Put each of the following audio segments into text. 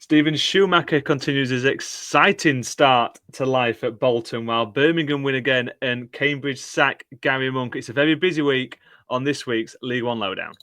Steven Schumacher continues his exciting start to life at Bolton, while Birmingham win again and Cambridge sack Garry Monk. It's a very busy week on this week's League One Lowdown.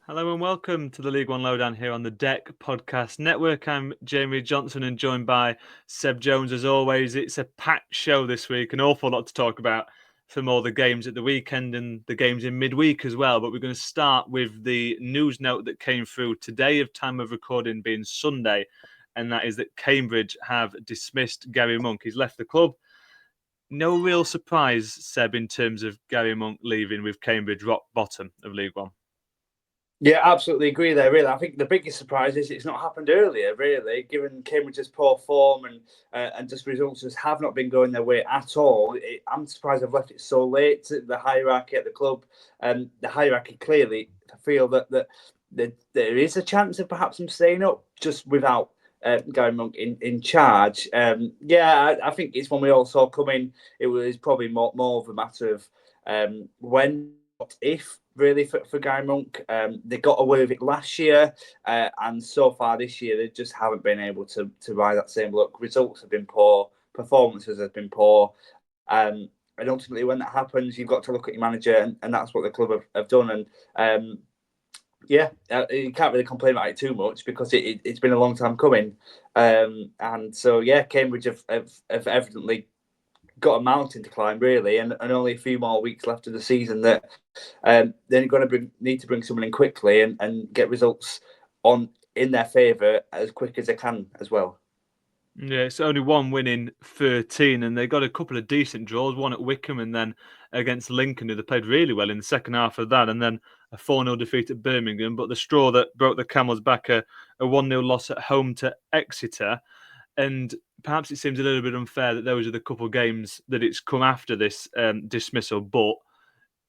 Hello and welcome to the League One Lowdown here on the Deck Podcast Network. I'm Jamie Johnson and joined by Seb Jones as always. It's a packed show this week, an awful lot to talk about from all the games at the weekend and the games in midweek as well. But we're going to start with the news note that came through today of time of recording being Sunday, and that is that Cambridge have dismissed Garry Monk. He's left the club. No real surprise, Seb, in terms of Garry Monk leaving with Cambridge rock bottom of League One. Yeah, absolutely agree there, really. I think the biggest surprise is it's not happened earlier, really, given Cambridge's poor form and just results just have not been going their way at all. I'm surprised they've left it so late to the hierarchy at the club. The hierarchy clearly feel that there is a chance of perhaps them staying up just without Garry Monk in charge. I think it's one we all saw coming. It was probably more of a matter of when, not if, really, for Garry Monk. They got away with it last year, and so far this year they just haven't been able to ride that same luck. Results have been poor, performances have been poor, and ultimately when that happens, you've got to look at your manager, and that's what the club have done. And you can't really complain about it too much because it's been a long time coming. And so Cambridge have evidently got a mountain to climb, really, and only a few more weeks left of the season that they're going to need to bring someone in quickly and get results in their favour as quick as they can as well. Yeah, it's only one win in 13, and they got a couple of decent draws, one at Wycombe and then against Lincoln, who they played really well in the second half of that, and then a 4-0 defeat at Birmingham. But the straw that broke the camel's back, a 1-0 loss at home to Exeter. And perhaps it seems a little bit unfair that those are the couple of games that it's come after this dismissal. But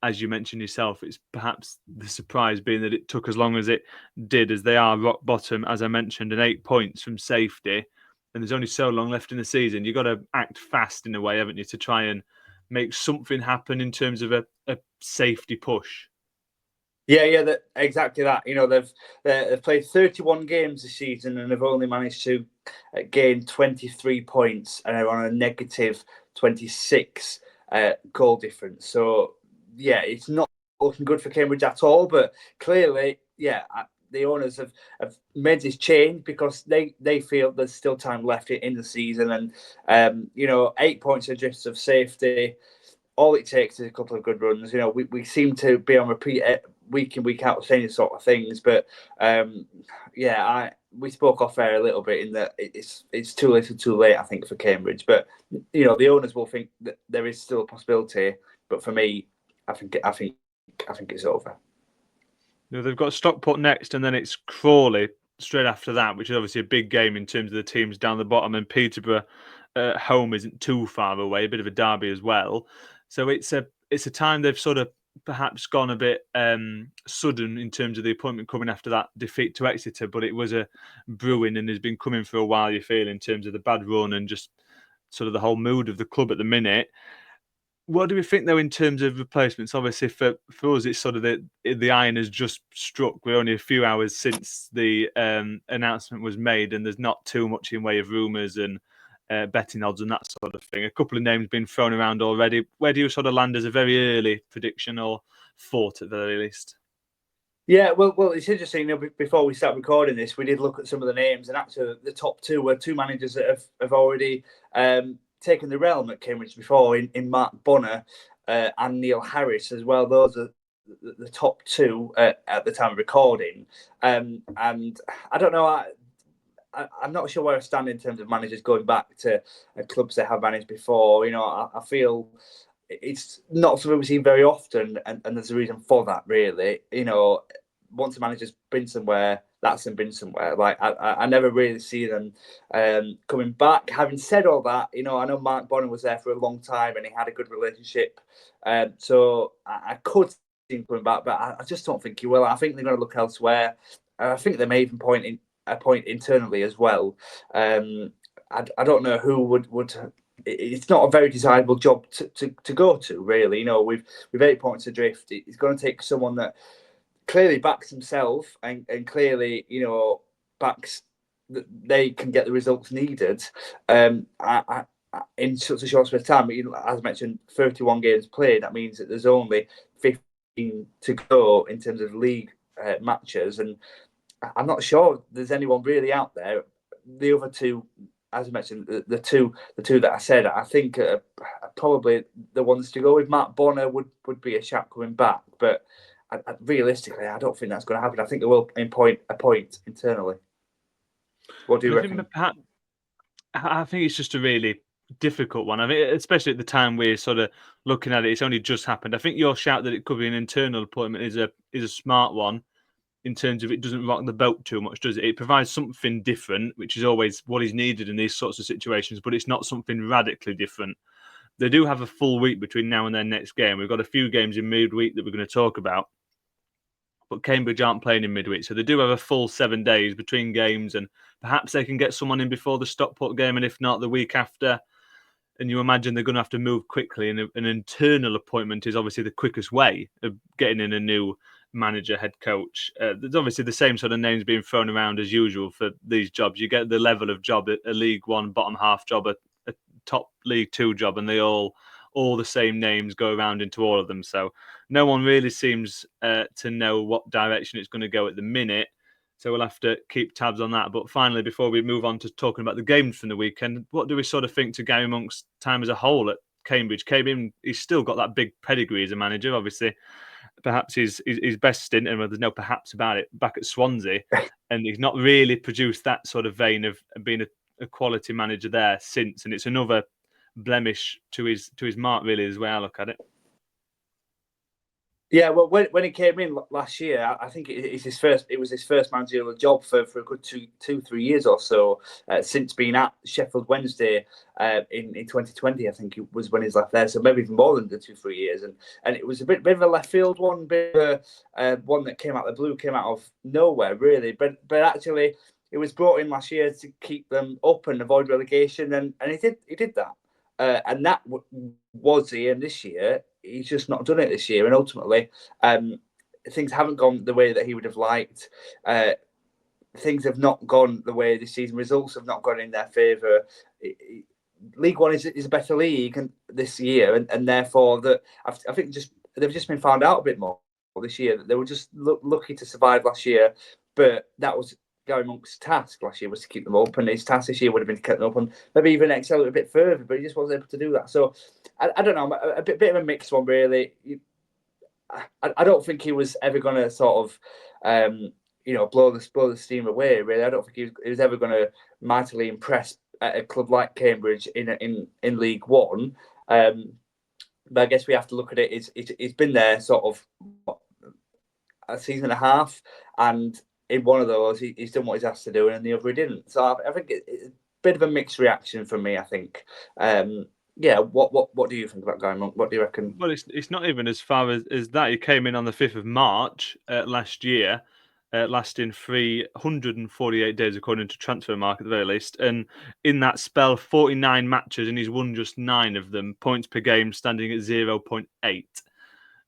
as you mentioned yourself, it's perhaps the surprise being that it took as long as it did, as they are rock bottom, as I mentioned, and 8 points from safety. And there's only so long left in the season. You've got to act fast in a way, haven't you, to try and make something happen in terms of a safety push. Yeah, exactly that. You know, they've played 31 games this season and they've only managed to gain 23 points and are on a negative 26 goal difference. So, it's not looking good for Cambridge at all. But clearly, the owners have made this change because they feel there's still time left in the season. And, 8 points adrift of safety. All it takes is a couple of good runs. You know, we seem to be on repeat week in, week out saying these sort of things. But we spoke off air a little bit in that it's too little too late, I think, for Cambridge. But, the owners will think that there is still a possibility. But for me, I think it's over. They've got Stockport next, and then it's Crawley straight after that, which is obviously a big game in terms of the teams down the bottom. And Peterborough home isn't too far away, a bit of a derby as well. So it's a time they've sort of perhaps gone a bit sudden in terms of the appointment coming after that defeat to Exeter, but it was a brewing and has been coming for a while, you feel, in terms of the bad run and just sort of the whole mood of the club at the minute. What do we think, though, in terms of replacements? Obviously, for us, it's sort of the iron has just struck. We're only a few hours since the announcement was made, and there's not too much in way of rumours and betting odds and that sort of thing. A couple of names been thrown around already. Where do you sort of land as a very early prediction or thought at the very least? Yeah, well, it's interesting. Before we start recording this, we did look at some of the names, and actually, the top two were two managers that have already taken the realm at Cambridge before, in Mark Bonner and Neil Harris as well. Those are the top two at the time of recording, and I don't know. I'm not sure where I stand in terms of managers going back to clubs they have managed before. I feel it's not something we see very often, and there's a reason for that, really. Once a manager's been somewhere, that's them been somewhere. Like, I never really see them coming back. Having said all that, I know Mark Bonner was there for a long time and he had a good relationship. So I could him coming back, but I just don't think he will. I think they're going to look elsewhere. I think they may even point internally as well. I don't know who would. It's not a very desirable job to go to, really. You know, with 8 points adrift, it's going to take someone that clearly backs himself and clearly, you know, backs that they can get the results needed. In such a short space of time, as I mentioned, 31 games played. That means that there's only 15 to go in terms of league matches, and I'm not sure there's anyone really out there. The other two, as I mentioned, the two that I said, I think are probably the ones to go with. Matt Bonner would be a shout coming back, but realistically, I don't think that's going to happen. I think they will appoint internally. What do you reckon? I think it's just a really difficult one. I mean, especially at the time we're sort of looking at it, it's only just happened. I think your shout that it could be an internal appointment is a smart one, in terms of it doesn't rock the boat too much, does it? It provides something different, which is always what is needed in these sorts of situations, but it's not something radically different. They do have a full week between now and their next game. We've got a few games in midweek that we're going to talk about, but Cambridge aren't playing in midweek, so they do have a full 7 days between games, and perhaps they can get someone in before the Stockport game, and if not, the week after. And you imagine they're going to have to move quickly, and an internal appointment is obviously the quickest way of getting in a new manager, head coach. There's obviously the same sort of names being thrown around as usual for these jobs. You get the level of job, a League One bottom half job, a top League Two job, and they all the same names go around into all of them. So no one really seems to know what direction it's going to go at the minute. So we'll have to keep tabs on that. But finally, before we move on to talking about the games from the weekend, what do we sort of think to Garry Monk's time as a whole at Cambridge? Came in, he's still got that big pedigree as a manager, obviously. Perhaps his best stint, and there's no perhaps about it, back at Swansea, and he's not really produced that sort of vein of being a quality manager there since, and it's another blemish to his mark, really, as well I look at it. Yeah, well, when he came in last year, I think it was his first managerial job for a good 2-3 years or so, since being at Sheffield Wednesday in 2020. I think it was when he's left there, so maybe even more than the 2-3 years. And it was a bit of a left field one, bit of one that came out of the blue, came out of nowhere, really. But actually, it was brought in last year to keep them up and avoid relegation, and he did that. And that was the end this year. He's just not done it this year. And ultimately, things haven't gone the way that he would have liked. Things have not gone the way this season. Results have not gone in their favour. League One is a better league this year. And therefore, I think they've just been found out a bit more this year. They were just lucky to survive last year. But that was Garry Monk's task last year, was to keep them up, and his task this year would have been to keep them up and maybe even excel a bit further, but he just wasn't able to do that. So I don't know, a bit of a mixed one, really. I don't think he was ever going to sort of blow the steam away, really. I don't think he was ever going to mightily impress at a club like Cambridge in League One. But I guess we have to look at it. It's been there sort of a season and a half, and in one of those, he's done what he's asked to do, and in the other, he didn't. So I think it's a bit of a mixed reaction from me, I think. What do you think about Garry Monk? What do you reckon? Well, it's not even as far as that. He came in on the 5th of March last year, lasting 348 days, according to Transfermarkt at the very least. And in that spell, 49 matches, and he's won just 9 of them. Points per game standing at 0.8,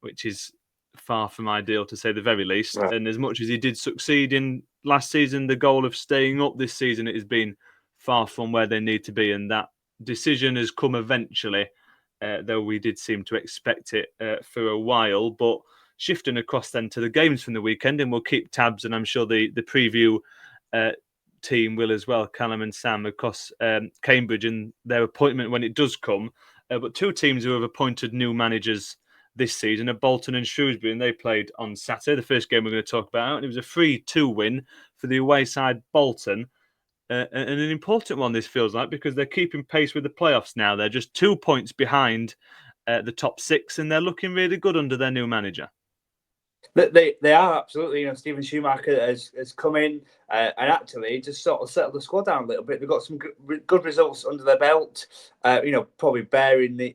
which is far from ideal, to say the very least. Right. And as much as he did succeed in last season, the goal of staying up this season, it has been far from where they need to be. And that decision has come eventually, though we did seem to expect it for a while. But shifting across then to the games from the weekend, and we'll keep tabs, and I'm sure the preview team will as well, Callum and Sam, across Cambridge and their appointment when it does come. But two teams who have appointed new managers this season are Bolton and Shrewsbury, and they played on Saturday, the first game we're going to talk about, and it was a 3-2 win for the away side Bolton. And an important one, this feels like, because they're keeping pace with the playoffs now. They're just 2 points behind the top 6, and they're looking really good under their new manager. They are, absolutely. Steven Schumacher has come in and actually just sort of settled the squad down a little bit. They've got some good results under their belt. Probably bearing the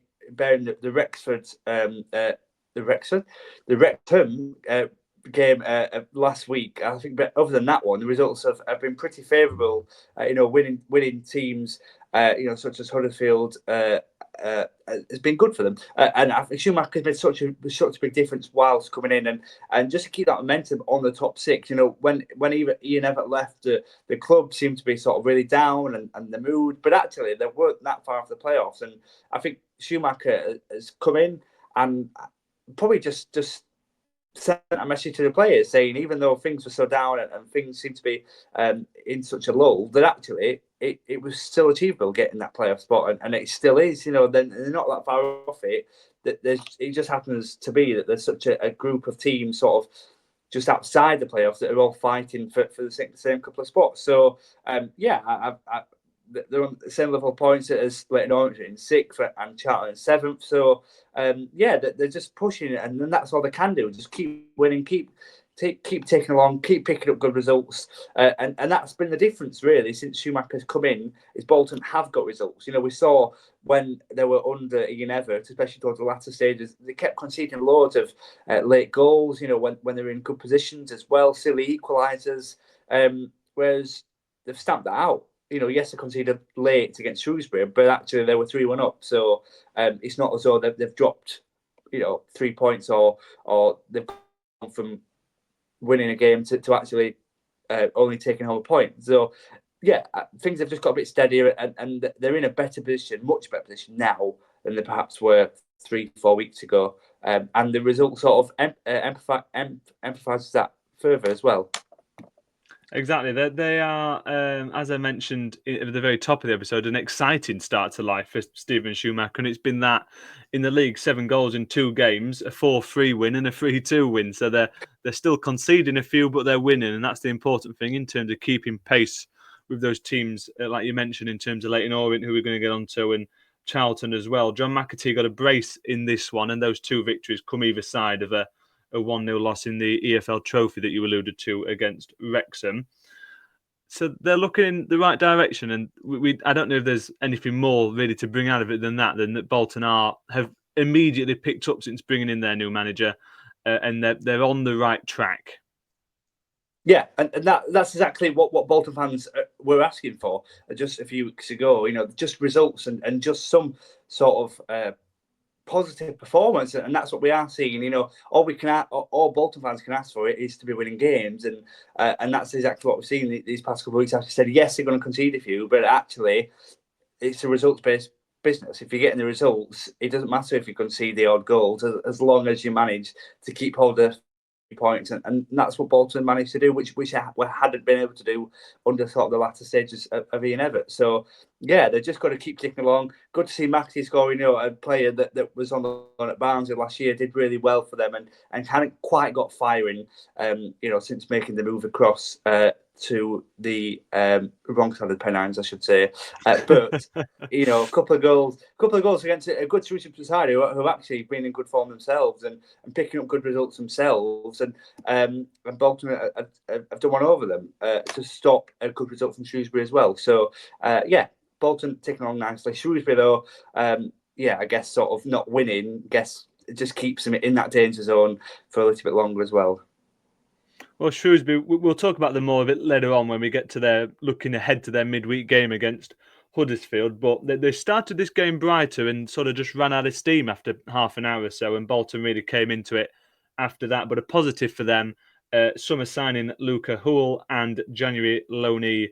the Wrexham game last week. I think, but other than that one, the results have been pretty favourable. Winning teams, such as Huddersfield, has been good for them. And I think Schumacher's made such a big difference whilst coming in, and just to keep that momentum on the top six. When Ian Evatt left, the club seemed to be sort of really down and the mood, but actually they weren't that far off the playoffs. And I think Schumacher has come in and probably just sent a message to the players saying, even though things were so down and things seem to be in such a lull, that actually it was still achievable getting that playoff spot, and it still is. They're not that far off it. It just happens to be that there's such a group of teams sort of just outside the playoffs that are all fighting for the same couple of spots. So they're on the same level of points as Leyton Orient in 6th and Charlton in 7th. So, they're just pushing it, and then that's all they can do. Just keep winning, keep taking along, keep picking up good results. And that's been the difference, really, since Schumacher's come in, is Bolton have got results. We saw when they were under Ian Evatt, especially towards the latter stages, they kept conceding loads of late goals, when they were in good positions as well, silly equalisers, whereas they've stamped that out. Yes, they conceded late against Shrewsbury, but actually they were 3-1 up. So it's not as though they've dropped, 3 points or they've gone from winning a game to actually only taking home a point. So, things have just got a bit steadier, and they're in a better position, much better position now than they perhaps were 3-4 weeks ago. And the result sort of emphasises that further as well. Exactly. They are, as I mentioned at the very top of the episode, an exciting start to life for Steven Schumacher. And it's been that in the league, 7 goals in 2 games, a 4-3 win and a 3-2 win. So they're still conceding a few, but they're winning. And that's the important thing in terms of keeping pace with those teams, like you mentioned, in terms of Leyton Orient, who we're going to get onto, and Charlton as well. John McAtee got a brace in this one, and those 2 victories come either side of a 1-0 loss in the EFL trophy that you alluded to against Wrexham. So they're looking in the right direction, and I don't know if there's anything more really to bring out of it than that Bolton have immediately picked up since bringing in their new manager, and they're on the right track. Yeah, and that's exactly what Bolton fans were asking for just a few weeks ago. Just results and just some sort of positive performance, and that's what we are seeing. All Bolton fans can ask for it is to be winning games, and that's exactly what we've seen these past couple of weeks. Actually, said yes, they're going to concede a few, but actually, it's a results-based business. If you're getting the results, it doesn't matter if you concede the odd goals, as long as you manage to keep hold of points, and that's what Bolton managed to do, which hadn't been able to do under sort of the latter stages of Ian Evatt. So they've just got to keep ticking along. Good to see McAtee scoring. A player that was on the line at Barnsley last year did really well for them, and hadn't quite got firing since making the move across to the wrong side of the Pennines, I should say. But a couple of goals against a good Shrewsbury side who have actually been in good form themselves and picking up good results themselves. And Bolton have done one over them to stop a good result from Shrewsbury as well. So Bolton ticking along nicely. Shrewsbury though, I guess sort of not winning. It just keeps them in that danger zone for a little bit longer as well. Well, Shrewsbury, we'll talk about them more a bit later on when we get to looking ahead to their midweek game against Huddersfield. But they started this game brighter and sort of just ran out of steam after half an hour or so, and Bolton really came into it after that. But a positive for them, summer signing Luca Hull and January loanee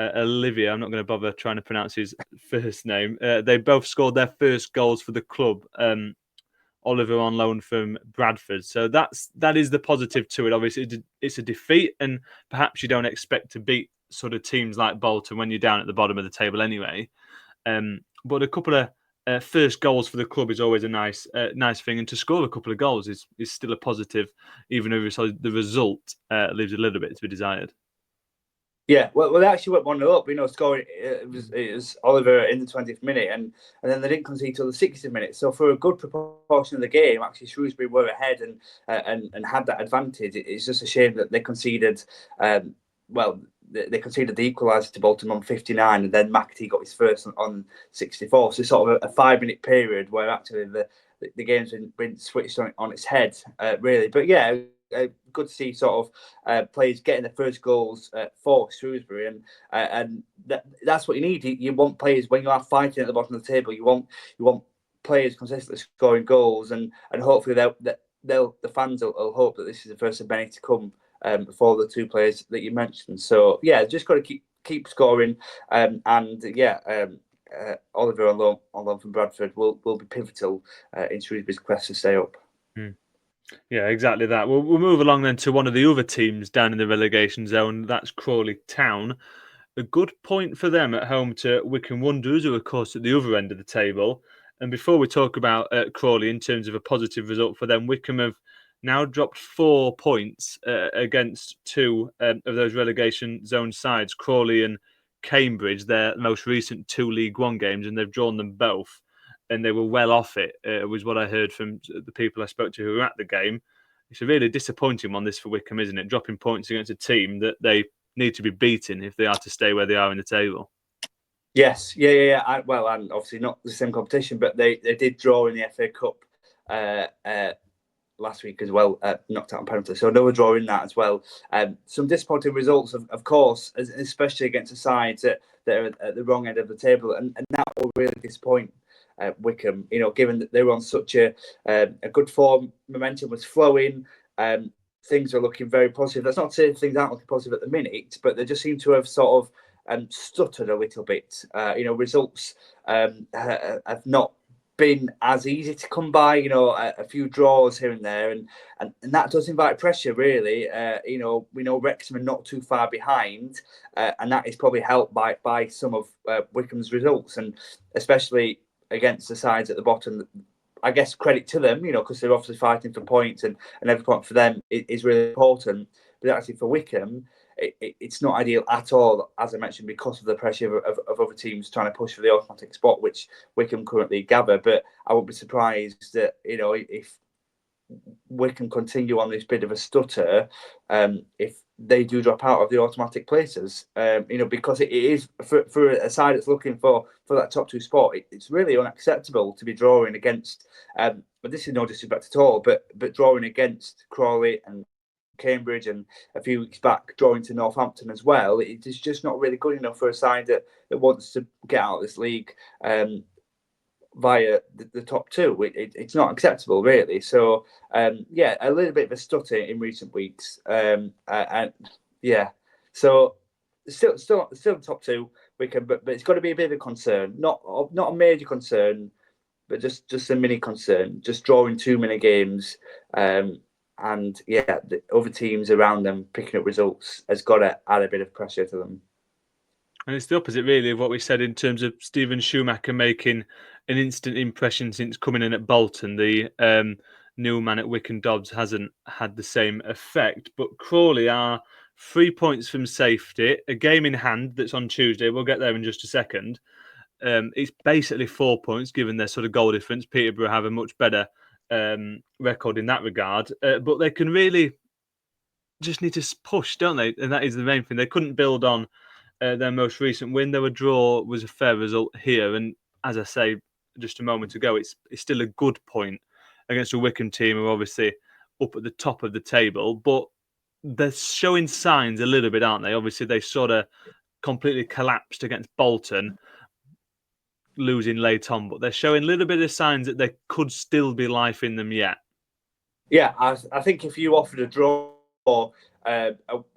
Olivia. I'm not going to bother trying to pronounce his first name. They both scored their first goals for the club. Oliver on loan from Bradford. So that is the positive to it. Obviously, it's a defeat, and perhaps you don't expect to beat sort of teams like Bolton when you're down at the bottom of the table anyway. But a couple of first goals for the club is always a nice thing, and to score a couple of goals is still a positive, even if the result leaves a little bit to be desired. Yeah, well, they actually went 1-0 up. Scoring it was Oliver in the 20th minute, and then they didn't concede till the 60th minute. So for a good proportion of the game, actually Shrewsbury were ahead and had that advantage. It's just a shame that they conceded. They conceded the equaliser to Bolton on 59, and then McAtee got his first on 64. So sort of a 5-minute period where actually the game's been switched on its head, really. But yeah, good to see sort of players getting the first goals for Shrewsbury, and that's what you need. You want players when you are fighting at the bottom of the table. You want players consistently scoring goals, and hopefully the fans will hope that this is the first of many to come for the two players that you mentioned. So yeah, just got to keep scoring, and Oliver on loan from Bradford will be pivotal in Shrewsbury's quest to stay up. Yeah, exactly that. We'll move along then to one of the other teams down in the relegation zone. That's Crawley Town. A good point for them at home to Wycombe Wanderers, who are, of course, at the other end of the table. And before we talk about Crawley in terms of a positive result for them, Wycombe have now dropped 4 points against two of those relegation zone sides, Crawley and Cambridge, their most recent 2 League One games, and they've drawn them both. And they were well off it, was what I heard from the people I spoke to who were at the game. It's a really disappointing one, this for Wycombe, isn't it? Dropping points against a team that they need to be beaten if they are to stay where they are in the table. Yes, yeah. And obviously not the same competition, but they did draw in the FA Cup last week as well, knocked out on penalty. So another draw in that as well. Some disappointing results, of course, especially against the sides that are at the wrong end of the table, and that will really disappoint Wycombe. Given that they were on such a good form, momentum was flowing. Things are looking very positive. That's not to say things aren't looking positive at the minute, but they just seem to have sort of stuttered a little bit. Results have not been as easy to come by. A few draws here and there, and that does invite pressure, really. We know Wrexham are not too far behind, and that is probably helped by some of Wycombe's results, and especially against the sides at the bottom. I guess credit to them, because they're obviously fighting for points, and every point for them is really important. But actually for Wycombe, it's not ideal at all, as I mentioned, because of the pressure of other teams trying to push for the automatic spot, which Wycombe currently gather. But I won't be surprised that, if Wycombe continue on this bit of a stutter, if they do drop out of the automatic places, because it is for a side that's looking for that top 2 spot. It's really unacceptable to be drawing against. But this is no disrespect at all. But drawing against Crawley and Cambridge, and a few weeks back drawing to Northampton as well, it is just not really good enough for a side that wants to get out of this league via the top 2. It's not acceptable, really. So a little bit of a stutter in recent weeks, so still top 2 Wycombe, but it's got to be a bit of a concern, not a major concern, but just a mini concern, just drawing too many games, and the other teams around them picking up results has got to add a bit of pressure to them. And it's the opposite, really, of what we said in terms of Stephen Schumacher making an instant impression since coming in at Bolton. The new man at Wycombe Dobbs hasn't had the same effect. But Crawley are 3 points from safety, a game in hand that's on Tuesday. We'll get there in just a second. It's basically 4 points, given their sort of goal difference. Peterborough have a much better record in that regard. But they can really just need to push, don't they? And that is the main thing. They couldn't build on their most recent win. Their draw was a fair result here, and as I say just a moment ago, it's still a good point against a Wycombe team who are obviously up at the top of the table, but they're showing signs a little bit, aren't they? Obviously, they sort of completely collapsed against Bolton, losing Leyton, but they're showing a little bit of signs that there could still be life in them yet. Yeah, I think if you offered a draw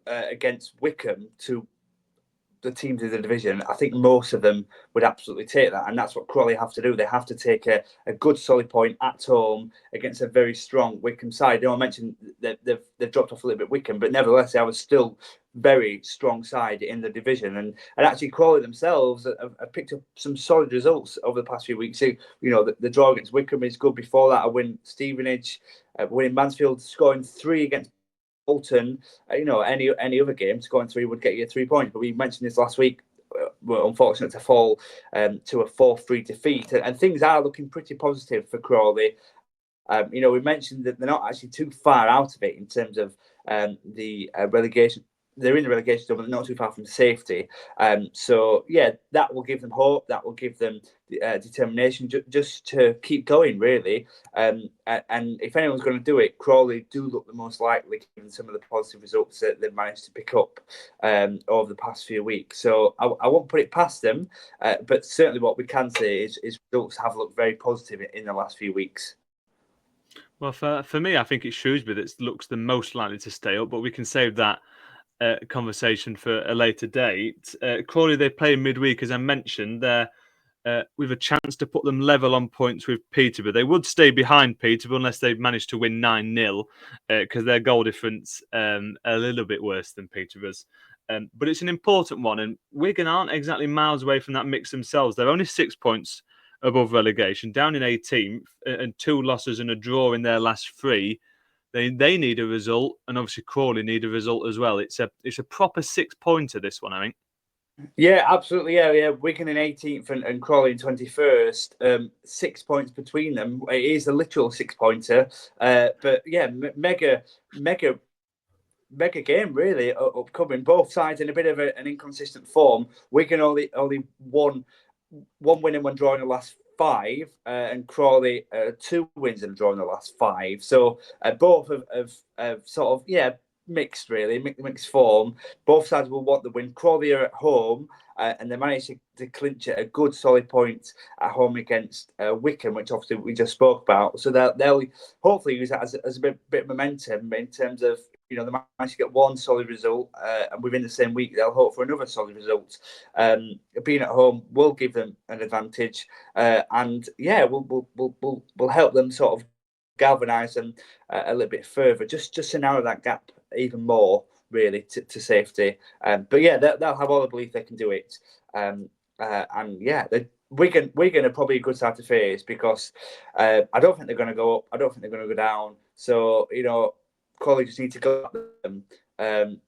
against Wycombe to the teams in the division, I think most of them would absolutely take that, and that's what Crawley have to do. They have to take a good solid point at home against a very strong Wycombe side. I mentioned that they've dropped off a little bit Wycombe, but nevertheless, they was still very strong side in the division, and actually Crawley themselves have picked up some solid results over the past few weeks. So, the draw against Wycombe is good. Before that, a win Stevenage, winning Mansfield, scoring 3 against Bolton. Any other game, scoring 3 would get you 3 points. But we mentioned this last week. We're unfortunate to fall to a 4-3 defeat, and things are looking pretty positive for Crawley. We mentioned that they're not actually too far out of it in terms of the relegation they're in the relegation zone, but not too far from safety. So yeah, that will give them hope. That will give them determination just to keep going, really. And if anyone's going to do it, Crawley do look the most likely, given some of the positive results that they've managed to pick up over the past few weeks. So I won't put it past them, but certainly what we can say is results have looked very positive in the last few weeks. Well, for me, I think it's Shrewsbury that looks the most likely to stay up, but we can save that conversation for a later date. Crawley, they play in midweek, as I mentioned. They're with a chance to put them level on points with Peterborough. They would stay behind Peterborough unless they managed to win 9-0 because their goal difference a little bit worse than Peterborough's. But it's an important one, and Wigan aren't exactly miles away from that mix themselves. They're only 6 points above relegation, down in 18th, and 2 losses and a draw in their last 3. They need a result, and obviously Crawley need a result as well. It's a proper 6-pointer, this one, I think. Yeah, absolutely. Yeah. Wigan in 18th and Crawley in 21st. 6 points between them. It is a literal 6-pointer. But yeah, mega game, really, upcoming. Both sides in a bit of an inconsistent form. Wigan only one win and one draw in the last 5, and Crawley 2 wins and a draw in the last 5. So both have sort of mixed, really, mixed form. Both sides will want the win. Crawley are at home, and they managed to clinch a good solid point at home against Wycombe, which obviously we just spoke about. So they'll hopefully use that as a bit of momentum in terms of, they managed to get one solid result, and within the same week they'll hope for another solid result. Being at home will give them an advantage, and will help them sort of galvanise them a little bit further, just to narrow that gap even more, really, to safety. But yeah, they'll have all the belief they can do it. Wigan are probably a good side to face because I don't think they're going to go up. I don't think they're going to go down. So Crawley just need to go at them.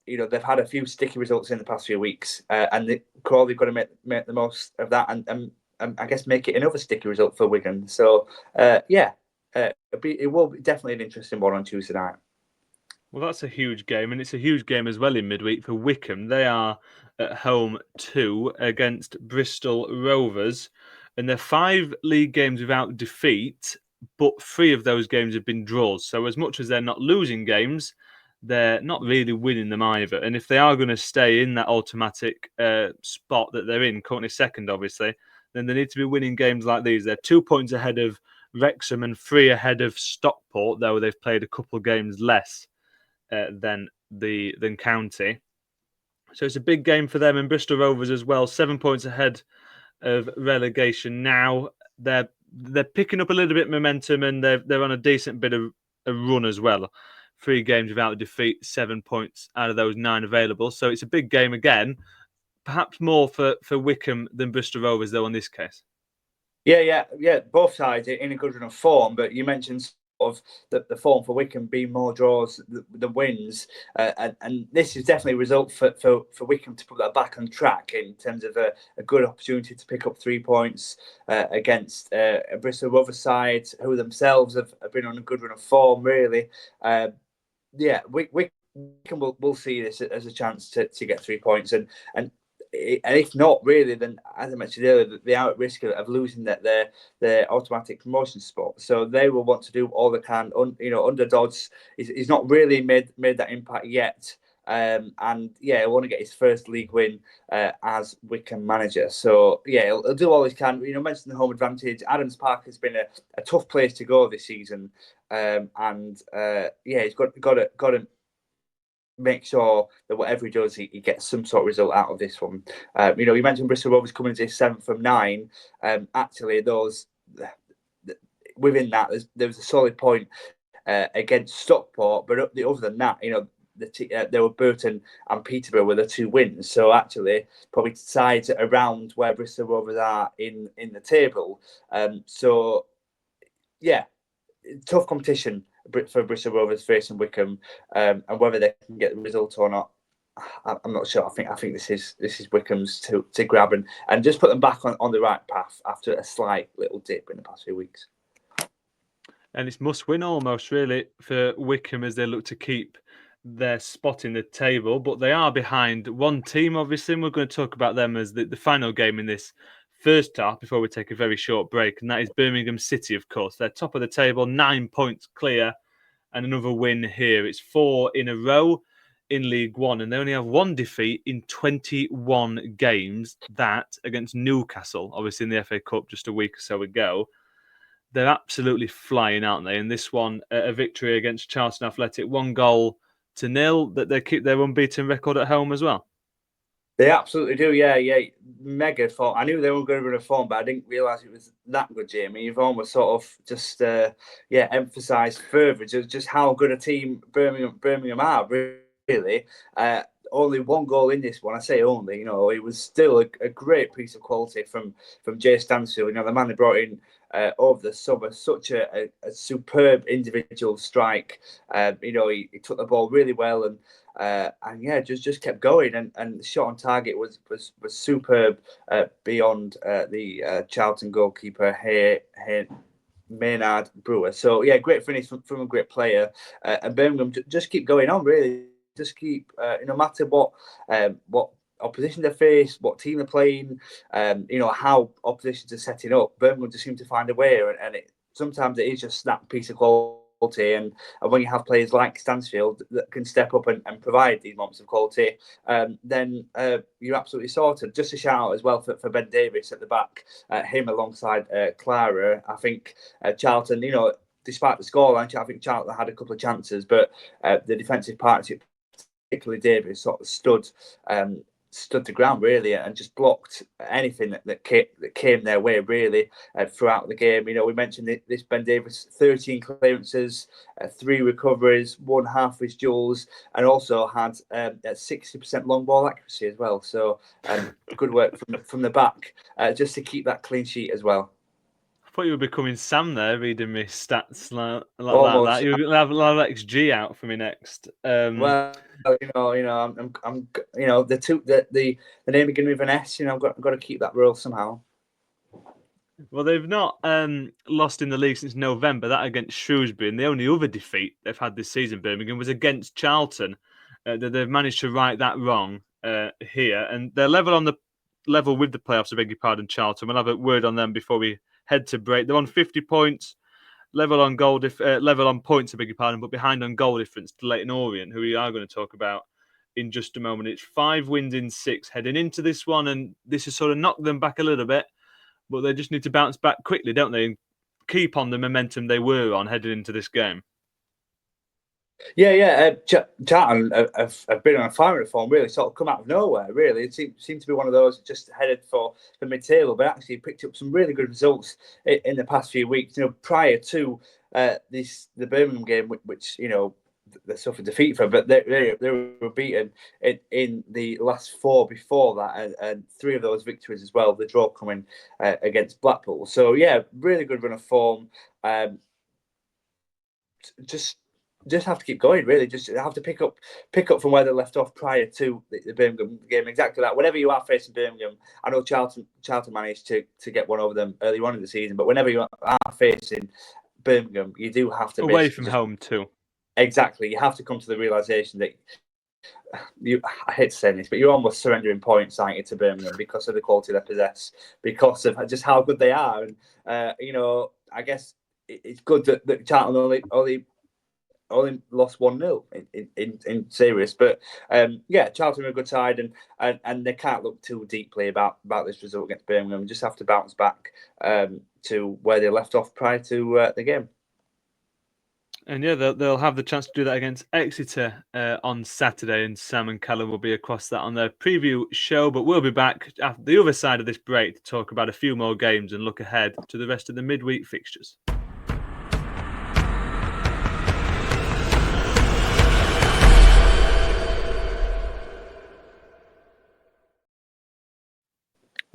They've had a few sticky results in the past few weeks, and Crawley got to make the most of that, and I guess make it another sticky result for Wigan. So it will be definitely an interesting one on Tuesday night. Well, that's a huge game, and it's a huge game as well in midweek for Wycombe. They are at home 2 against Bristol Rovers, and they're 5 league games without defeat, but 3 of those games have been draws. So as much as they're not losing games, they're not really winning them either. And if they are going to stay in that automatic spot that they're in, currently second, obviously, then they need to be winning games like these. They're 2 points ahead of Wrexham and 3 ahead of Stockport, though they've played a couple of games less than County. So it's a big game for them, and Bristol Rovers as well, 7 points ahead of relegation now. They're picking up a little bit of momentum, and they're on a decent bit of a run as well. 3 games without defeat, 7 points out of those 9 available. So it's a big game again. Perhaps more for Wycombe than Bristol Rovers, though, in this case. Yeah. Both sides in a good run of form, but you mentioned of the form for Wycombe being more draws than wins, and this is definitely a result for Wycombe to put that back on track in terms of a good opportunity to pick up 3 points against a Bristol Rovers side who themselves have been on a good run of form, really. Wycombe will see this as a chance to get 3 points, and if not, really, then as I mentioned earlier, they are at risk of losing their automatic promotion spot. So they will want to do all they can. Underdogs he's not really made that impact yet, and I want to get his first league win as Wycombe manager. So he'll do all he can. Mentioned the home advantage. Adams Park has been a tough place to go this season, he's got to make sure that whatever he does, he gets some sort of result out of this one. You mentioned Bristol Rovers coming to 7 from 9. Actually, those within that, there was a solid point against Stockport, but other than that, there were Burton and Peterborough were the 2 wins. So actually, probably sides around where Bristol Rovers are in the table. Tough competition for Bristol Rovers facing Wycombe, and whether they can get the result or not, I'm not sure. I think this is Wycombe's to grab and just put them back on the right path after a slight little dip in the past few weeks. And it's must win almost, really, for Wycombe as they look to keep their spot in the table, but they are behind one team, obviously, and we're going to talk about them as the final game in this first half before we take a very short break, and that is Birmingham City, of course. They're top of the table, 9 points clear, and another win here. It's 4 in a row in League One, and they only have one defeat in 21 games, that against Newcastle, obviously in the FA Cup just a week or so ago. They're absolutely flying, aren't they? And this one, a victory against Charlton Athletic, 1-0 that they keep their unbeaten record at home as well. They absolutely do, yeah. Mega form. I knew they were going to run a form, but I didn't realise it was that good, Jamie. You've almost sort of just, emphasised further just how good a team Birmingham are, really. Only one goal in this one. I say only, it was still a great piece of quality from Jay Stansfield. The man they brought in over the summer, such a superb individual strike. He took the ball really well and just kept going. And the shot on target was superb beyond the Charlton goalkeeper Maynard Brewer. So yeah, great finish from a great player. And Birmingham just keep going on, really. Just keep, no matter what opposition they face, what team they're playing, how oppositions are setting up, Birmingham just seem to find a way. And sometimes it is just that piece of quality. And when you have players like Stansfield that can step up and provide these moments of quality, then you're absolutely sorted. Just a shout out as well for Ben Davies at the back, him alongside Clara. I think Charlton, despite the scoreline, I think Charlton had a couple of chances, but the defensive partnership, particularly Davies, sort of stood the ground really and just blocked anything that came their way really throughout the game. We mentioned this Ben Davies, 13 clearances, 3 recoveries, 1 half his duels, and also had 60% long ball accuracy as well. So good work from the back just to keep that clean sheet as well. I thought you were becoming Sam there, reading me stats like that. You're gonna have a lot of XG out for me next. Well, I'm the name beginning with an S. I've got to keep that rule somehow. Well, they've not lost in the league since November. That against Shrewsbury, and the only other defeat they've had this season, Birmingham, was against Charlton. They've managed to right that wrong here, and they're level with the playoffs. I beg your pardon, Charlton. We'll have a word on them before we head to break. They're on 50 points, level on points, I beg your pardon, but behind on goal difference to Leyton Orient, who we are going to talk about in just a moment. It's 5 wins in 6 heading into this one, and this has sort of knocked them back a little bit, but they just need to bounce back quickly, don't they, and keep on the momentum they were on heading into this game. Yeah. Charlton have been on a firing form, really, sort of come out of nowhere, really. It seemed to be one of those just headed for the mid-table, but actually picked up some really good results in the past few weeks. Prior to the Birmingham game, which they suffered defeat from, but they were beaten in the last 4 before that, and 3 of those victories as well. The draw coming against Blackpool. So yeah, really good run of form. Just have to keep going, really. Just have to pick up from where they left off prior to the Birmingham game. Exactly that. Whenever you are facing Birmingham, I know Charlton managed to get one over them early on in the season, but whenever you are facing Birmingham, you do have to away from home too. Exactly. You have to come to the realisation that I hate to say this, but you're almost surrendering points, aren't you, to Birmingham because of the quality they possess, because of just how good they are. And I guess it's good that Charlton only lost 1-0 in series, but Charlton are a good side, and they can't look too deeply about this result against Birmingham. Just have to bounce back to where they left off prior to the game. And yeah, they'll have the chance to do that against Exeter on Saturday, and Sam and Callum will be across that on their preview show. But we'll be back after the other side of this break to talk about a few more games and look ahead to the rest of the midweek fixtures.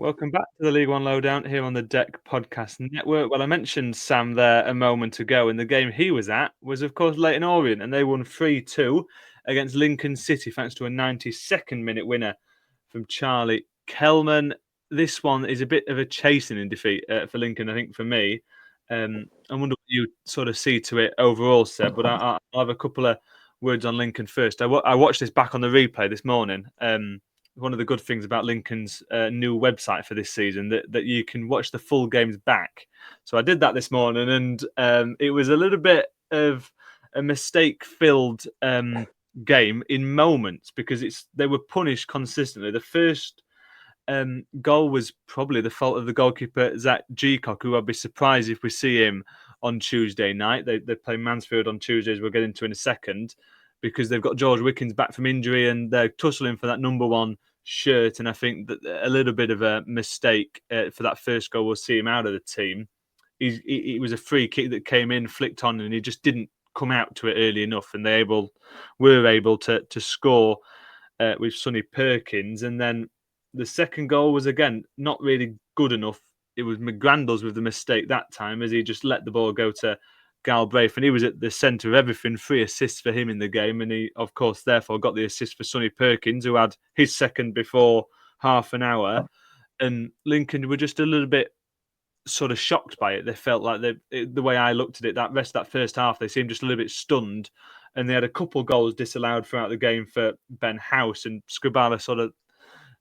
Welcome back to the League One Lowdown here on the Deck Podcast Network. Well, I mentioned Sam there a moment ago, and the game he was at was, of course, Leyton Orient, and they won 3-2 against Lincoln City thanks to a 92nd minute winner from Charlie Kelman. This one is a bit of a chastening defeat for Lincoln, I think, for me. I wonder what you sort of see to it overall, Seb, but I'll have a couple of words on Lincoln first. I watched this back on the replay this morning. One of the good things about Lincoln's new website for this season that you can watch the full games back. So I did that this morning, and it was a little bit of a mistake-filled game in moments because they were punished consistently. The first goal was probably the fault of the goalkeeper, Zach Geacock, who I'd be surprised if we see him on Tuesday night. They play Mansfield on Tuesdays, we'll get into in a second, because they've got George Wickens back from injury and they're tussling for that number one shirt. And I think that a little bit of a mistake for that first goal will see him out of the team. It was a free kick that came in, flicked on, and he just didn't come out to it early enough. And they were able to score with Sonny Perkins. And then the second goal was, again, not really good enough. It was McGrandles with the mistake that time, as he just let the ball go to Galbraith, and he was at the centre of everything. 3 assists for him in the game, and he, of course, therefore got the assist for Sonny Perkins, who had his second before half an hour. And Lincoln were just a little bit sort of shocked by it. They felt like the way I looked at it, that rest of that first half, they seemed just a little bit stunned, and they had a couple goals disallowed throughout the game for Ben House, and Scribala sort of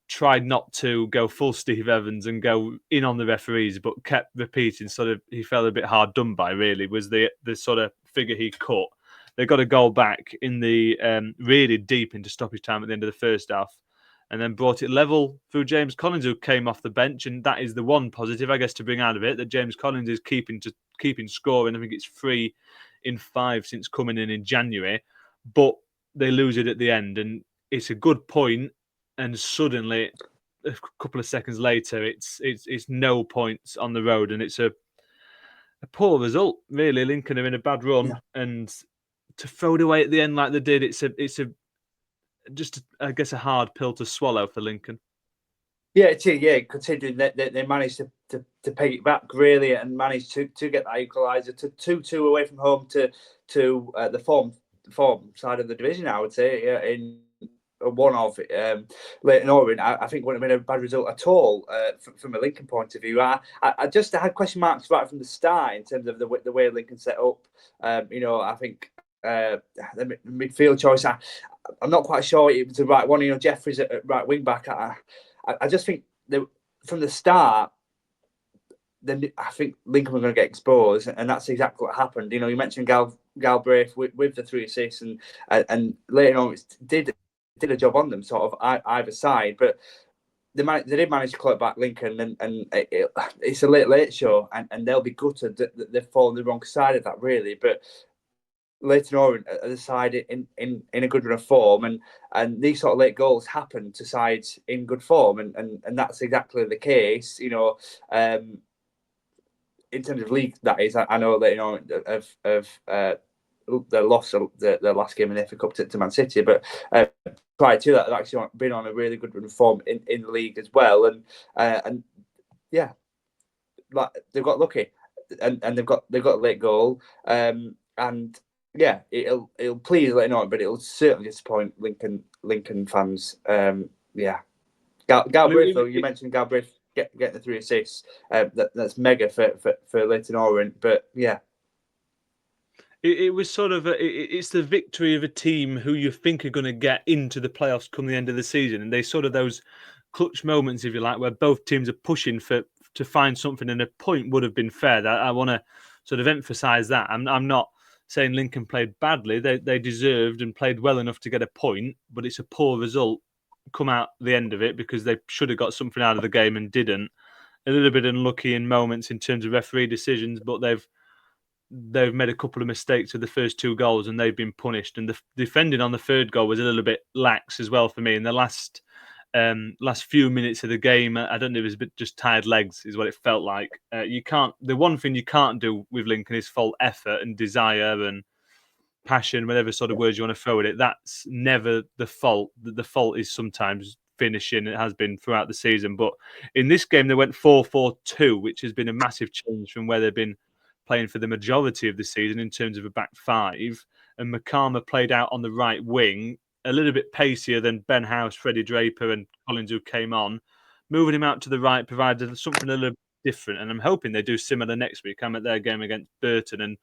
tried not to go full Steve Evans and go in on the referees, but kept repeating. Sort of, he felt a bit hard done by. Really, was the sort of figure he cut. They got a goal back in the really deep into stoppage time at the end of the first half, and then brought it level through James Collins, who came off the bench, and that is the one positive, I guess, to bring out of it, that James Collins is keeping scoring. I think it's 3 in 5 since coming in January, but they lose it at the end, and it's a good point. And suddenly, a couple of seconds later, it's no points on the road, and it's a poor result. Really, Lincoln are in a bad run, and to throw it away at the end like they did, it's just I guess a hard pill to swallow for Lincoln. Yeah, it is. Yeah, considering that they managed to peg it back really, and managed to get that equaliser to 2-2 away from home to the form side of the division, I would say. Yeah, in one of Leyton Orient, I think wouldn't have been a bad result at all from a Lincoln point of view. I had question marks right from the start in terms of the way Lincoln set up. I think the midfield choice, I'm not quite sure it was the right one. Jeffries at right wing back. I just think from the start, then I think Lincoln were going to get exposed, and that's exactly what happened. You mentioned Galbraith with the 3 assists, and Leyton Orient did a job on them, sort of either side, but they did manage to claw it back, Lincoln, and it's a late show, and they'll be gutted that they've fallen the wrong side of that, really. But Leyton Orient are the side in a good run of form, and these sort of late goals happen to sides in good form, and that's exactly the case. In terms of league, that is, I know Leyton Orient have they lost their last game in the FA Cup to Man City, but prior to that, they've actually been on a really good run of form in the league as well, and yeah, like they've got lucky, and they've got a late goal, and yeah, it'll please Leyton Orient, but it'll certainly disappoint Lincoln fans. Yeah, Galbraith, though, you mentioned Galbraith getting the 3 assists. That's mega for Leyton Orient, but yeah. It was sort of it's the victory of a team who you think are going to get into the playoffs come the end of the season, and they sort of those clutch moments, if you like, where both teams are pushing to find something, and a point would have been fair. I want to sort of emphasise that. I'm not saying Lincoln played badly. They deserved and played well enough to get a point, but it's a poor result come out the end of it because they should have got something out of the game and didn't. A little bit unlucky in moments in terms of referee decisions, but they've made a couple of mistakes with the first 2 goals and they've been punished. And the defending on the third goal was a little bit lax as well for me. In the last few minutes of the game, I don't know if it was a bit just tired legs is what it felt like. The one thing you can't do with Lincoln is fault effort and desire and passion, whatever sort of words you want to throw at it. That's never the fault. The fault is sometimes finishing. It has been throughout the season. But in this game, they went 4-4-2, which has been a massive change from where they've been playing for the majority of the season in terms of a back 5. And McCarmer played out on the right wing, a little bit pacier than Ben House, Freddie Draper and Collins, who came on. Moving him out to the right provided something a little bit different. And I'm hoping they do similar next week. I'm at their game against Burton, and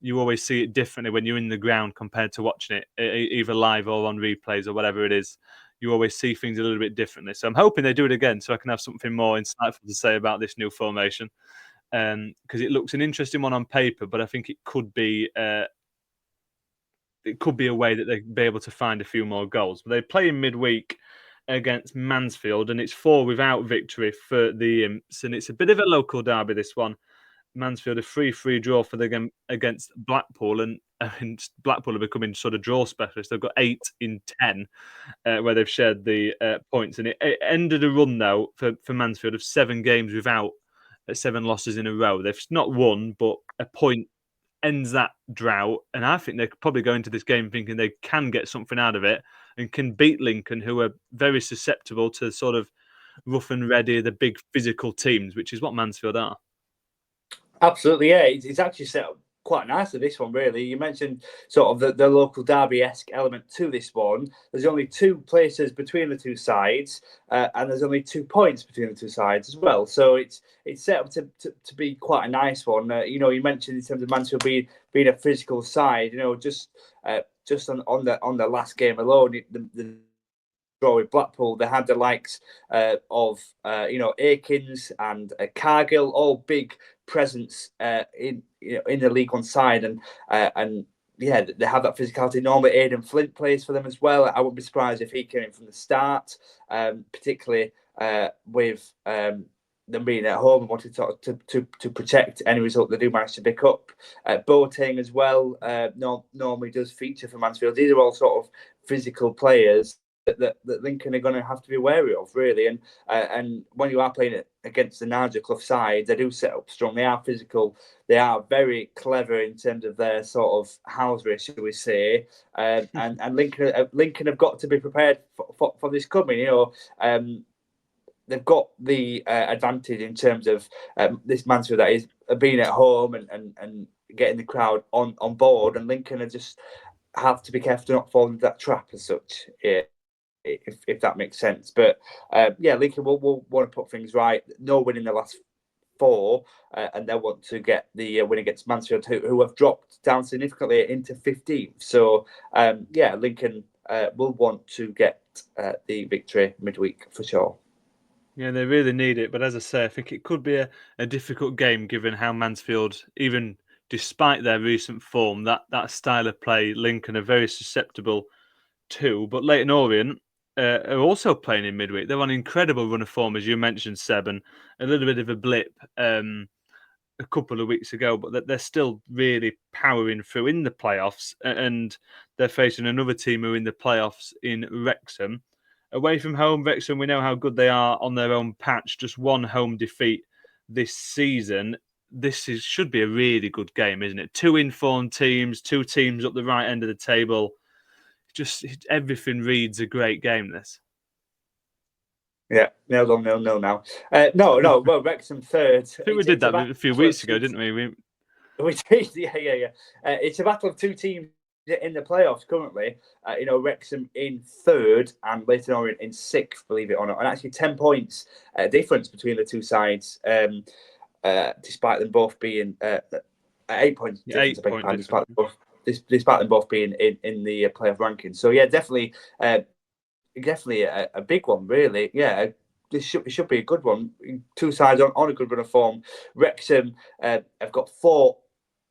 you always see it differently when you're in the ground compared to watching it either live or on replays or whatever it is. You always see things a little bit differently. So I'm hoping they do it again so I can have something more insightful to say about this new formation. Because it looks an interesting one on paper, but I think it could be a way that they'd be able to find a few more goals. But they play in midweek against Mansfield, and it's 4 without victory for the Imps, and it's a bit of a local derby, this one. Mansfield a 3-3 draw for the game against Blackpool, and Blackpool are becoming sort of draw specialists. They've got 8 in 10 where they've shared the points, and it ended a run though for Mansfield of 7 games without 7 losses in a row. They've not won, but a point ends that drought, and I think they could probably go into this game thinking they can get something out of it and can beat Lincoln, who are very susceptible to sort of rough and ready, the big physical teams, which is what Mansfield are. Absolutely, yeah. It's actually set up quite nicely, this one, really. You mentioned sort of the local derby-esque element to this one. There's only 2 places between the 2 sides, and there's only 2 points between the 2 sides as well. So it's set up to be quite a nice one. You mentioned in terms of Mansfield being a physical side, just on the last game alone, the draw with Blackpool, they had the likes of Akins and Cargill, all big presence in the League One side, and yeah, they have that physicality. Normally, Aidan Flint plays for them as well. I wouldn't be surprised if he came in from the start, particularly with them being at home and wanting to protect any result they do manage to pick up. Boateng as well normally does feature for Mansfield. These are all sort of physical players that Lincoln are going to have to be wary of, really. And when you are playing it against the Niger Clough side, they do set up strong. They are physical. They are very clever in terms of their sort of housery, shall we say. And Lincoln have got to be prepared for this coming. They've got the advantage in terms of this Mansfield that is being at home and getting the crowd on board, and Lincoln are just have to be careful to not fall into that trap as such. Yeah. If that makes sense. But Lincoln will want to put things right. No win in the last 4, and they'll want to get the win against Mansfield, who have dropped down significantly into 15th. So Lincoln will want to get the victory midweek for sure. Yeah, they really need it. But as I say, I think it could be a difficult game given how Mansfield, even despite their recent form, that style of play, Lincoln are very susceptible to. But Leyton Orient are also playing in midweek. They're on an incredible run of form, as you mentioned, Seb, and a little bit of a blip a couple of weeks ago, but they're still really powering through in the playoffs, and they're facing another team who are in the playoffs in Wrexham. Away from home, Wrexham, we know how good they are on their own patch, just 1 home defeat this season. Should be a really good game, isn't it? 2 informed teams, 2 teams up the right end of the table. Just everything reads a great game, this. Yeah, no now. No. Well, Wrexham third. I think we did that a few weeks ago, didn't we? We did, yeah. It's a battle of 2 teams in the playoffs currently. Wrexham in 3rd and Leyton Orient in 6th, believe it or not, and actually 10 points difference between the 2 sides, despite them both being 8 points. Yeah, 8 points despite them both being in the playoff rankings. So yeah, definitely a big one, really. Yeah, it should be a good one. 2 sides on a good run of form. Wrexham have got 4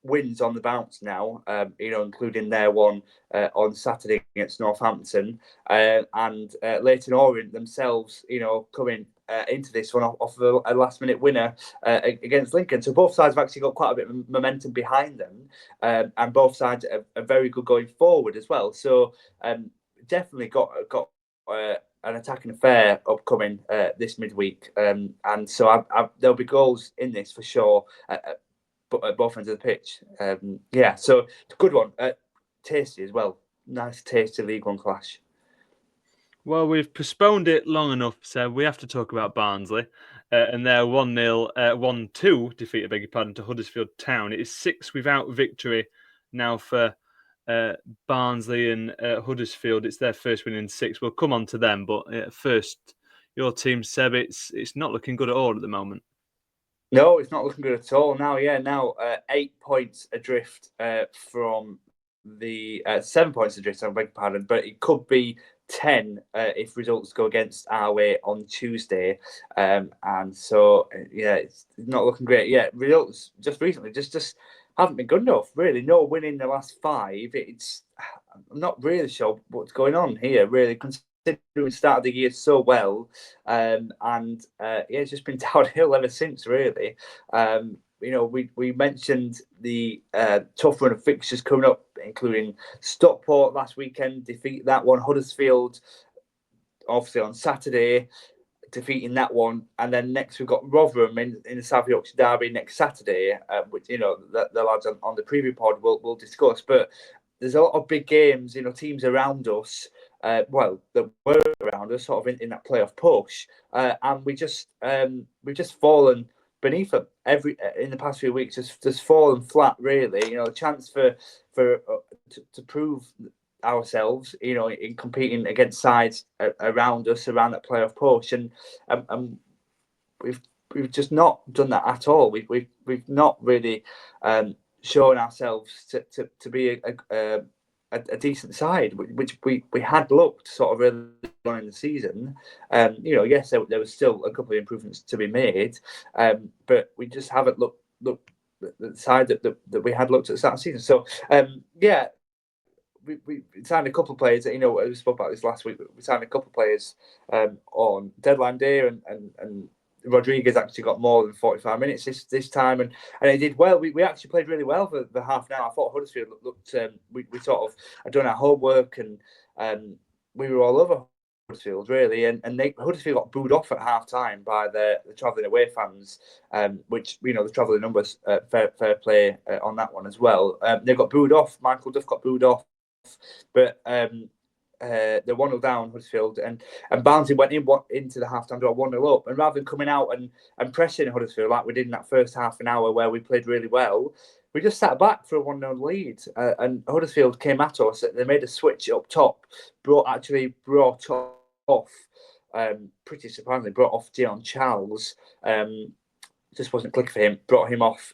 wins on the bounce now, including their one on Saturday against Northampton, and Leyton Orient themselves, coming into this one off of a last-minute winner against Lincoln. So both sides have actually got quite a bit of momentum behind them, and both sides are very good going forward as well. So definitely got an attacking affair upcoming this midweek, and so there'll be goals in this for sure. At both ends of the pitch. So it's a good one. Tasty as well. Nice, tasty League One clash. Well, we've postponed it long enough, so we have to talk about Barnsley and their 1-2 defeat, I beg your pardon, to Huddersfield Town. It is 6 without victory now for Barnsley and Huddersfield. It's their first win in 6. We'll come on to them, but first, your team, Seb, it's not looking good at all at the moment. No, it's not looking good at all now. 8 points adrift from the 7 points adrift. I beg your pardon, but it could be 10 if results go against our way on Tuesday. And so it's not looking great. Yeah, results just recently just haven't been good enough. Really, no win in the last 5. I'm not really sure what's going on here. Really, considering we started the year so well, it's just been downhill ever since. Really, we mentioned the tough run of fixtures coming up, including Stockport last weekend, defeat that one, Huddersfield, obviously on Saturday, defeating that one, and then next we've got Rotherham in the South Yorkshire Derby next Saturday, which the lads on the preview pod will discuss. But there's a lot of big games, teams around us. That were around us, sort of in that playoff push, and we've just fallen beneath them in the past few weeks. Just fallen flat, really. The chance for to prove ourselves, in competing against sides around us, around that playoff push, and we've just not done that at all. We've not really shown ourselves to be a decent side, which we had looked sort of early on in the season. Yes, there was still a couple of improvements to be made, but we just haven't looked the side that we had looked at the start of the season. So we signed a couple of players. We spoke about this last week. We signed a couple of players on deadline day, and Rodriguez actually got more than 45 minutes this time, and he did well. We actually played really well for the half an hour. I thought Huddersfield looked. We sort of had done our homework, and we were all over Huddersfield really, and Huddersfield got booed off at half time by the travelling away fans, which the travelling numbers fair play on that one as well. They got booed off. Michael Duff got booed off. But they're 1-0 down, Huddersfield, and Barnsley went into the half-time draw 1-0 up. And rather than coming out and pressing Huddersfield like we did in that first half an hour where we played really well, we just sat back for a 1-0 lead. And Huddersfield came at us. They made a switch up top, brought off, pretty surprisingly, brought off Dion Charles. Just wasn't clicking for him. Brought him off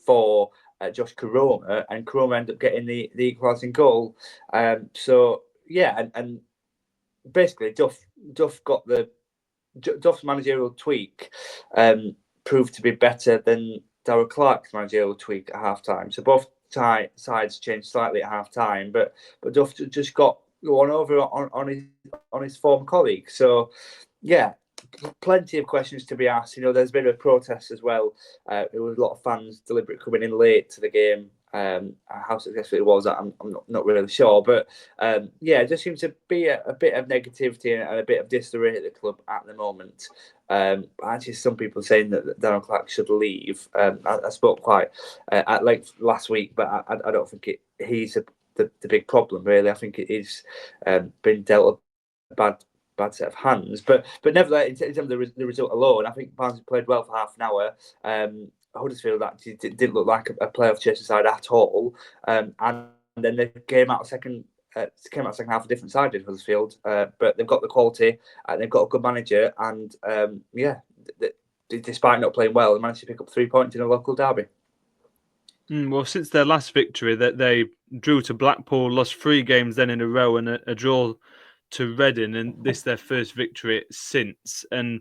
for Josh Koroma, and Koroma ended up getting the equalising goal. And basically Duff got Duff's managerial tweak proved to be better than Darrell Clark's managerial tweak at half time. So both sides changed slightly at half time, but Duff just got one over on his former colleague. So plenty of questions to be asked. There's been a protest as well. There was a lot of fans deliberately coming in late to the game. How successful it was, I'm not really sure. But it just seems to be a bit of negativity and a bit of disarray at the club at the moment. Actually, some people saying that Darren Clark should leave. I spoke quite at length last week, but I don't think he's the big problem, really. I think it is been dealt a bad set of hands, but nevertheless, in terms of the result alone, I think Barnsley played well for half an hour. Huddersfield actually didn't look like a playoff chasing side at all, and then they came out second half a different side in Huddersfield, but they've got the quality and they've got a good manager, and despite not playing well, they managed to pick up 3 points in a local derby. Well, since their last victory, that they drew to Blackpool, lost 3 games then in a row, and a draw to Reading, and this their first victory since. And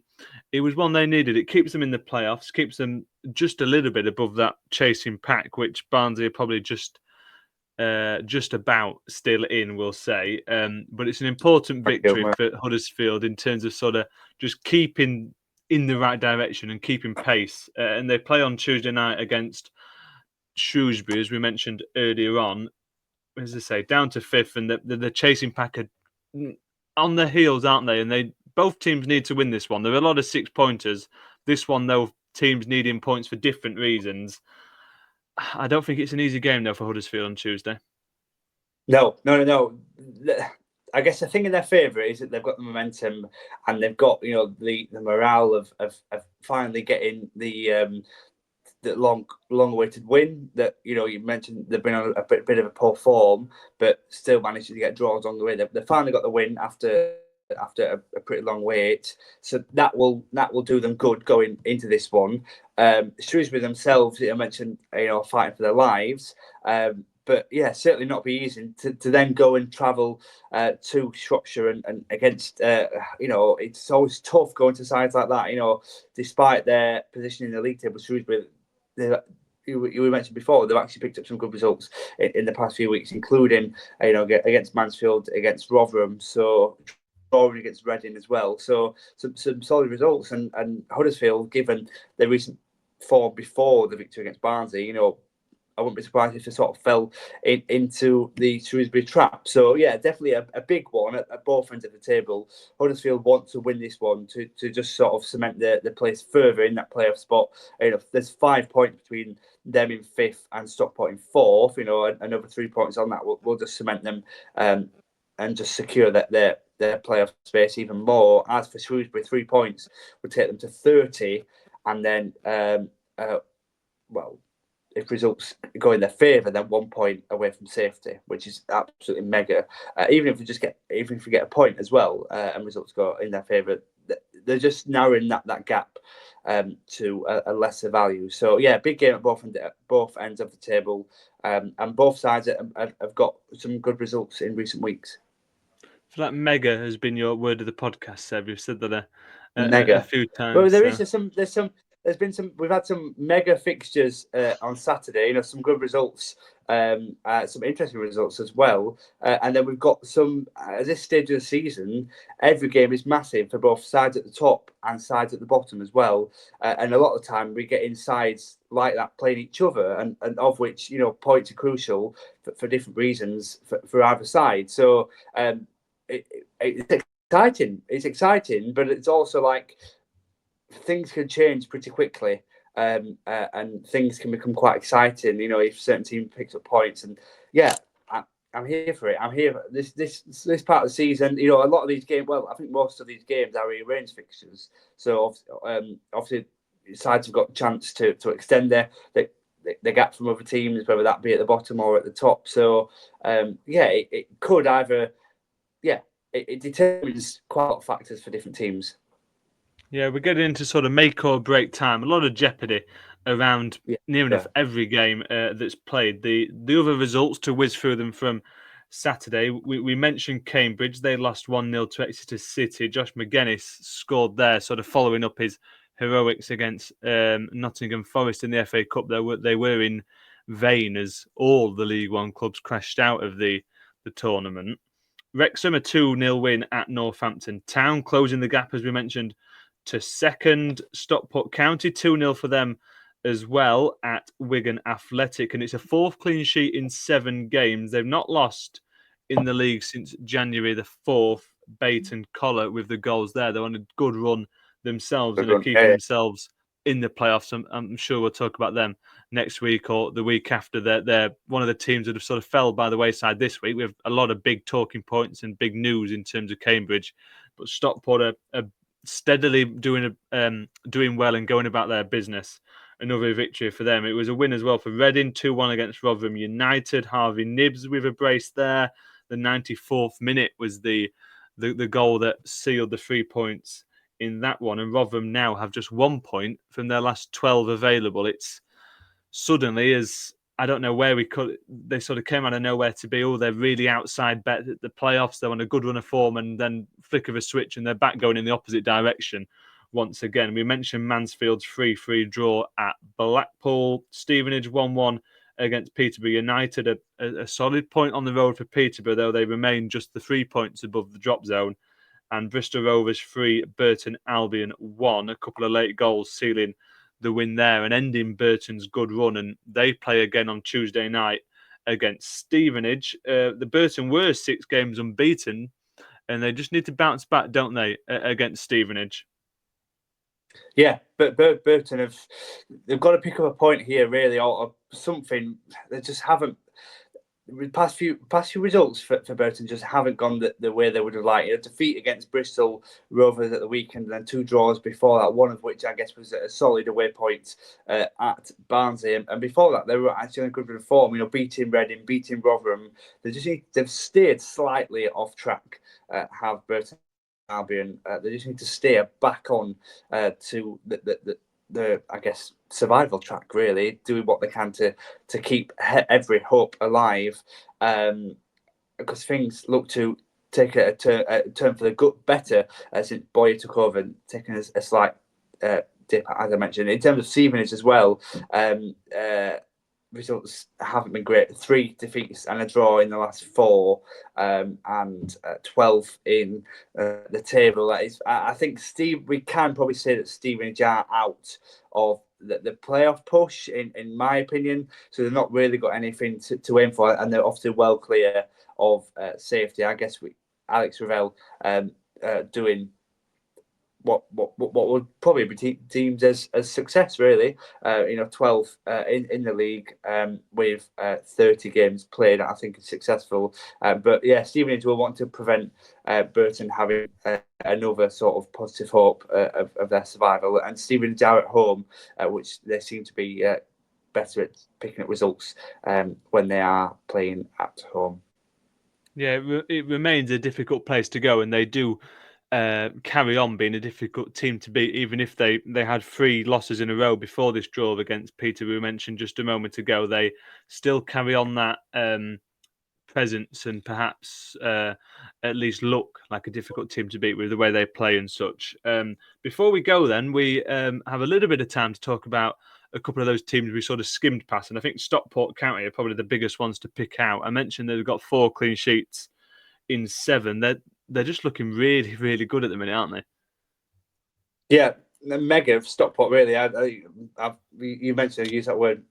it was one they needed. It keeps them in the playoffs, keeps them just a little bit above that chasing pack, which Barnsley are probably just about still in, we'll say. But it's an important victory for Huddersfield in terms of sort of just keeping in the right direction and keeping pace. And they play on Tuesday night against Shrewsbury, as we mentioned earlier on. As I say, down to 5th, and the chasing pack are on their heels, aren't they? And both teams need to win this one. There are a lot of 6-pointers. This one, though, teams needing points for different reasons. I don't think it's an easy game, though, for Huddersfield on Tuesday. No. I guess the thing in their favour is that they've got the momentum, and they've got the morale of finally getting the long-awaited win. That you mentioned they've been on a bit of a poor form, but still managed to get draws on the way. They finally got the win after after a pretty long wait. So that will do them good going into this one. Shrewsbury themselves, I mentioned, fighting for their lives. But yeah, certainly not be easy to then go and travel to Shropshire and against, it's always tough going to sides like that, despite their position in the league table. Shrewsbury, you mentioned before, they've actually picked up some good results in the past few weeks, including, against Mansfield, against Rotherham, so drawing against Reading as well. So some solid results. And Huddersfield, given their recent form before the victory against Barnsley, I wouldn't be surprised if they sort of fell into the Shrewsbury trap. So, yeah, definitely a big one at both ends of the table. Huddersfield want to win this one to just sort of cement the place further in that playoff spot. There's 5 points between them in 5th and Stockport in 4th. Another 3 points on that will just cement them and just secure their playoff space even more. As for Shrewsbury, 3 points would take them to 30. And then, if results go in their favour, then 1 point away from safety, which is absolutely mega. Even if we get a point as well, and results go in their favour, they're just narrowing that gap to a lesser value. So yeah, big game at both ends of the table, and both sides have got some good results in recent weeks. So that mega has been your word of the podcast, Seb. You've said that Mega. a few times. Well, there's been some. We've had some mega fixtures on Saturday. Some good results, some interesting results as well. And then we've got some. At this stage of the season, every game is massive for both sides at the top and sides at the bottom as well. And a lot of the time, we get in sides like that playing each other, and of which points are crucial for different reasons for either side. So it's exciting. It's exciting, but it's also like things can change pretty quickly, and things can become quite exciting. If certain team picks up points, and yeah, I'm here for it. I'm here for this part of the season. A lot of these games. Well, I think most of these games are rearranged fixtures. So obviously, sides have got a chance to extend the gap from other teams, whether that be at the bottom or at the top. So it could either. Yeah, it determines quite a lot of factors for different teams. Yeah, we're getting into sort of make or break time. A lot of jeopardy around near enough every game that's played. The other results to whiz through them from Saturday, we mentioned Cambridge. They lost 1-0 to Exeter City. Josh McGuinness scored there, sort of following up his heroics against Nottingham Forest in the FA Cup. They were in vain as all the League One clubs crashed out of the tournament. Wrexham, a 2-0 win at Northampton Town, closing the gap, as we mentioned, to second. Stockport County, 2-0 for them as well at Wigan Athletic. And it's a 4th clean sheet in 7 games. They've not lost in the league since January the 4th. Bate and Collar with the goals there. They're on a good run themselves and are keeping themselves in the playoffs. I'm sure we'll talk about them next week or the week after. They're one of the teams that have sort of fell by the wayside this week. We have a lot of big talking points and big news in terms of Cambridge. But Stockport are steadily doing well and going about their business. Another victory for them. It was a win as well for Reading, 2-1 against Rotherham United. Harvey Nibbs with a brace there. The 94th minute was the goal that sealed the 3 points in that one. And Rotherham now have just 1 point from their last 12 available. It's suddenly, as I don't know where they sort of came out of nowhere to be, they're really outside bet at the playoffs. They're on a good run of form, and then flick of a switch and they're back going in the opposite direction once again. We mentioned Mansfield's 3-3 draw at Blackpool. Stevenage 1-1 against Peterborough United. A solid point on the road for Peterborough, though they remain just the 3 points above the drop zone. And Bristol Rovers 3, Burton Albion 1. A couple of late goals sealing the win there and ending Burton's good run. And they play again on Tuesday night against Stevenage. The Burton were 6 games unbeaten, and they just need to bounce back, don't they, against Stevenage? Yeah, but Burton they've got to pick up a point here, really, or something. They just haven't. The past few results for Burton just haven't gone the way they would have liked. A defeat against Bristol Rovers at the weekend, and then 2 draws before that, one of which I guess was a solid away point at Barnsley. And before that, they were actually in a good form, beating Reading, beating Rotherham. They've stayed slightly off track, have Burton. Albion. They just need to steer back on to the I guess survival track, really, doing what they can to keep every hope alive, because things look to take a turn for the good better since Boyer took over and taking a slight dip, as I mentioned. In terms of Stevenage as well, results haven't been great. 3 defeats and a draw in the last 4, and 12 in the table. That is, I think we can probably say that Stevenage are out of the playoff push, in my opinion. So they've not really got anything to aim for, and they're often well clear of safety. I guess Alex Ravel doing what would probably be deemed as success, really. 12 in the league with 30 games played, I think is successful. But yeah, Stevenage will want to prevent Burton having another sort of positive hope of their survival. And Stevenage are at home, which they seem to be better at picking up results when they are playing at home. Yeah, it remains a difficult place to go, and they do carry on being a difficult team to beat, even if they had 3 losses in a row before this draw against Peterborough, we mentioned just a moment ago. They still carry on that presence and perhaps at least look like a difficult team to beat with the way they play and such. Before we go then, we have a little bit of time to talk about a couple of those teams we sort of skimmed past, and I think Stockport County are probably the biggest ones to pick out. I mentioned they've got 4 clean sheets in 7. They're just looking really, really good at the minute, aren't they? Yeah, mega of Stockport, really. You mentioned I use that word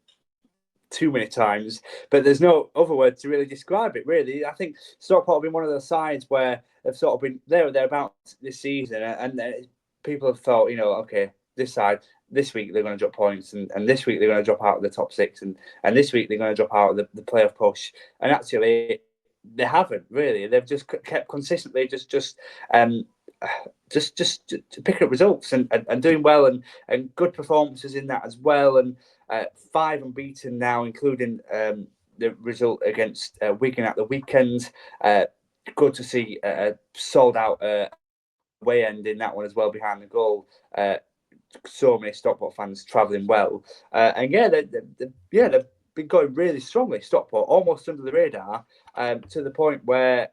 too many times, but there's no other word to really describe it, really. I think Stockport have been one of the sides where they've sort of been there or thereabouts this season, and people have thought, okay, this side, this week they're going to drop points, and this week they're going to drop out of the top 6, and this week they're going to drop out of the playoff push. And actually, they haven't really. They've just kept consistently just picking up results and doing well, and good performances in that as well. And 5 unbeaten now, including the result against Wigan at the weekend. Good to see a sold out away end in that one as well, behind the goal. So many Stockport fans travelling well, and they've been going really strongly. Stockport almost under the radar, to the point where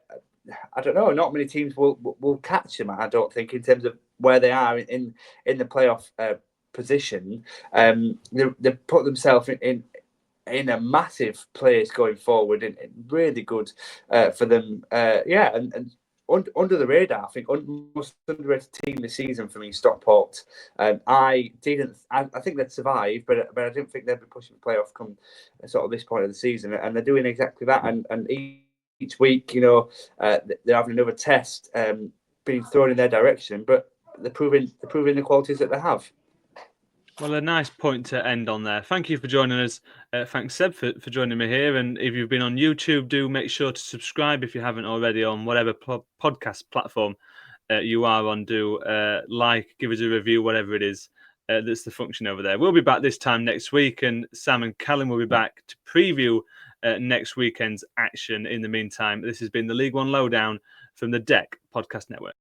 I don't know, not many teams will catch them. I don't think, in terms of where they are in the playoff position. They put themselves in a massive place going forward, and really good for them. And under the radar, I think most underrated team this season for me, Stockport. I think they'd survive, but I didn't think they'd be pushing the playoff come sort of this point of the season, and they're doing exactly that. And each week, they're having another test being thrown in their direction, but they're proving the qualities that they have. Well, a nice point to end on there. Thank you for joining us. Thanks, Seb, for joining me here. And if you've been on YouTube, do make sure to subscribe if you haven't already on whatever podcast platform you are on. Do give us a review, whatever it is. That's the function over there. We'll be back this time next week, and Sam and Callum will be back to preview next weekend's action. In the meantime, this has been the League One Lowdown from the Deck Podcast Network.